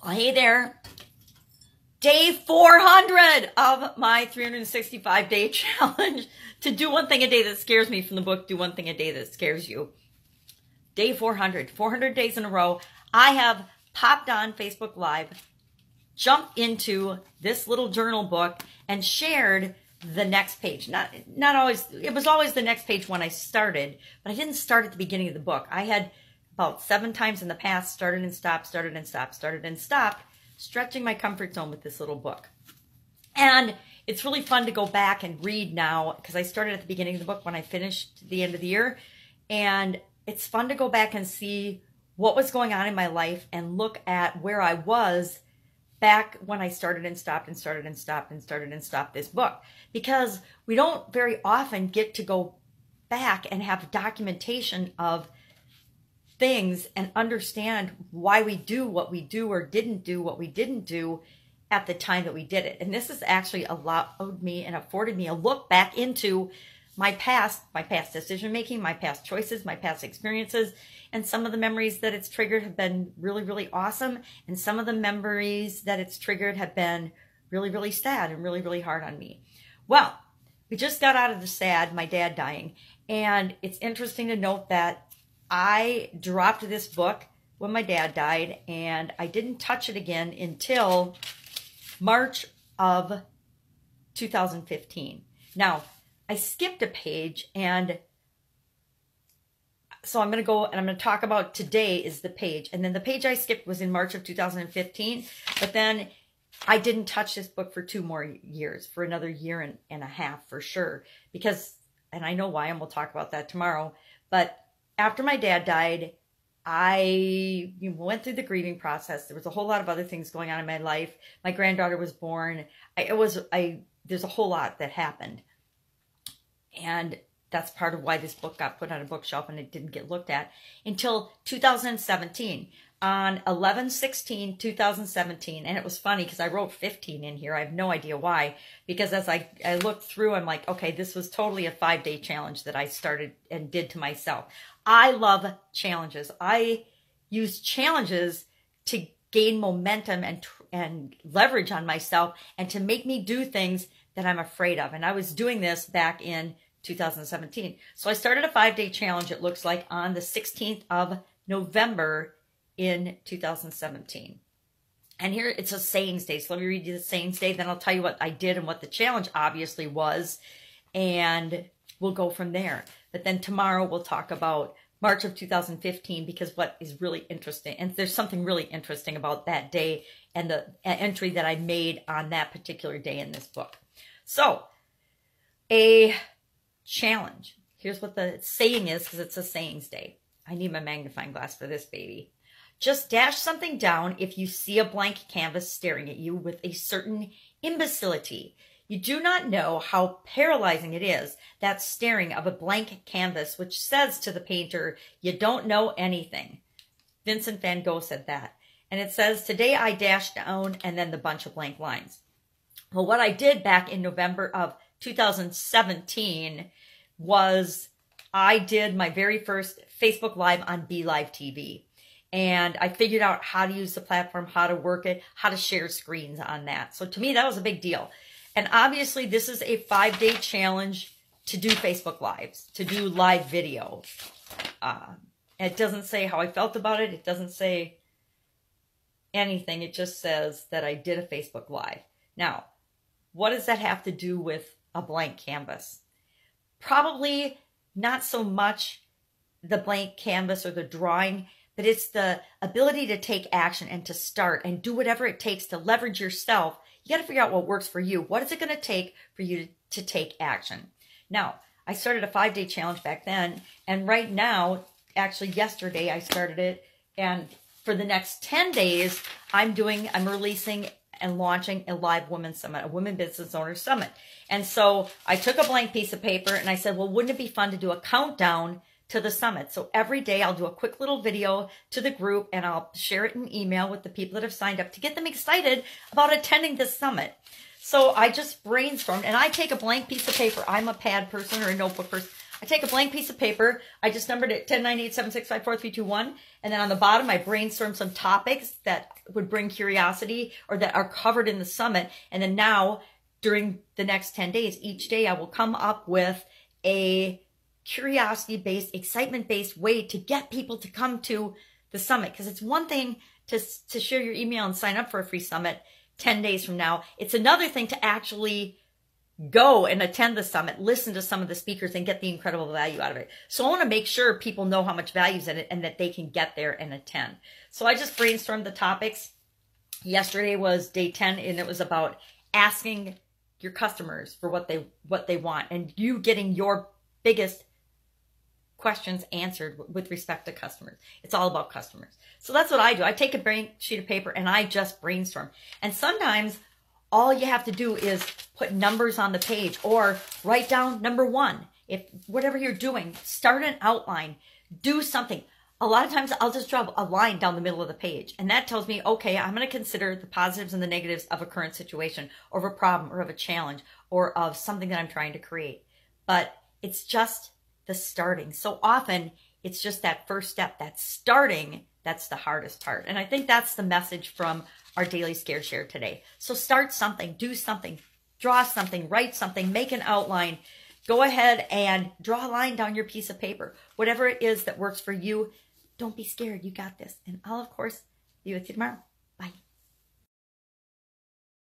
Hey there. Day 400 of my 365-day challenge to do one thing a day that scares me from the book, Do One Thing a Day That Scares You. Day 400, 400 days in a row. I have popped on Facebook Live, jumped into this little journal book, and shared the next page. Not always, it was always the next page when I started, but I didn't start at the beginning of the book. I had about 7 times in the past started and stopped, started and stopped, started and stopped, stretching my comfort zone with this little book. And it's really fun to go back and read now, because I started at the beginning of the book when I finished the end of the year. And it's fun to go back and see what was going on in my life and look at where I was back when I started and stopped and started and stopped and started and stopped this book. Because we don't very often get to go back and have documentation of things and understand why we do what we do or didn't do what we didn't do at the time that we did it. And this has actually allowed me and afforded me a look back into my past decision making, my past choices, my past experiences, and some of the memories that it's triggered have been really, really awesome, and some of the memories that it's triggered have been really, really sad and really, really hard on me. Well, we just got out of the sad, my dad dying, and it's interesting to note that I dropped this book when my dad died, and I didn't touch it again until March of 2015. Now, I skipped a page, and so I'm going to go and I'm going to talk about today is the page. And then the page I skipped was in March of 2015, but then I didn't touch this book for 2 more years, for another year and a half for sure, because, and I know why, and we'll talk about that tomorrow, but after my dad died, I went through the grieving process. There was a whole lot of other things going on in my life. My granddaughter was born. There's a whole lot that happened. And that's part of why this book got put on a bookshelf and it didn't get looked at until 2017. On 11/16/2017, and it was funny because I wrote 15 in here. I have no idea why, because as I looked through, I'm like, okay, this was totally a 5-day challenge that I started and did to myself. I love challenges. I use challenges to gain momentum and leverage on myself and to make me do things that I'm afraid of. And I was doing this back in 2017. So I started a 5-day challenge, it looks like, on the 16th of November in 2017. And here it's a sayings day. So let me read you the sayings day. Then I'll tell you what I did and what the challenge obviously was. And we'll go from there. But then tomorrow we'll talk about March of 2015, because what is really interesting, and there's something really interesting about that day and the entry that I made on that particular day in this book. So, a challenge. Here's what the saying is, because it's a sayings day. I need my magnifying glass for this baby. Just dash something down if you see a blank canvas staring at you with a certain imbecility. You do not know how paralyzing it is, that staring of a blank canvas, which says to the painter, you don't know anything. Vincent van Gogh said that. And it says, today I dashed down, and then the bunch of blank lines. Well, what I did back in November of 2017 was I did my very first Facebook Live on BeLive TV. And I figured out how to use the platform, how to work it, how to share screens on that. So to me, that was a big deal. And obviously, this is a 5-day challenge to do Facebook Lives, to do live video. It doesn't say how I felt about it. It doesn't say anything. It just says that I did a Facebook Live. Now, what does that have to do with a blank canvas? Probably not so much the blank canvas or the drawing, but it's the ability to take action and to start and do whatever it takes to leverage yourself. You got to figure out what works for you. What is it going to take for you to take action? Now, I started a 5-day challenge back then, and right now, actually yesterday I started it, and for the next 10 days, I'm releasing and launching a live women's summit, a women business owner summit. And so I took a blank piece of paper and I said, well, wouldn't it be fun to do a countdown to the summit? So every day I'll do a quick little video to the group, and I'll share it in email with the people that have signed up to get them excited about attending this summit. So I just brainstormed, and I take a blank piece of paper. I'm a pad person or a notebook person. I take a blank piece of paper. I just numbered it 10, 9, 8, 7, 6, 5, 4, 3, 2, 1. And then on the bottom, I brainstorm some topics that would bring curiosity or that are covered in the summit. And then now, during the next 10 days, each day I will come up with a curiosity-based, excitement-based way to get people to come to the summit. Because it's one thing to share your email and sign up for a free summit 10 days from now. It's another thing to actually go and attend the summit, listen to some of the speakers, and get the incredible value out of it. So I want to make sure people know how much value is in it and that they can get there and attend. So I just brainstormed the topics. Yesterday was day 10, and it was about asking your customers for what they want, and you getting your biggest questions answered with respect to customers. It's all about customers. So that's what I do. I take a blank sheet of paper and I just brainstorm. And sometimes all you have to do is put numbers on the page or write down number 1. If whatever you're doing, start an outline, do something. A lot of times I'll just draw a line down the middle of the page. And that tells me, okay, I'm going to consider the positives and the negatives of a current situation or of a problem or of a challenge or of something that I'm trying to create. But it's just the starting. So often it's just that first step, that starting, that's the hardest part. And I think that's the message from our daily Scare Share today. So start something, do something, draw something, write something, make an outline. Go ahead and draw a line down your piece of paper. Whatever it is that works for you, don't be scared. You got this. And I'll, of course, be with you tomorrow.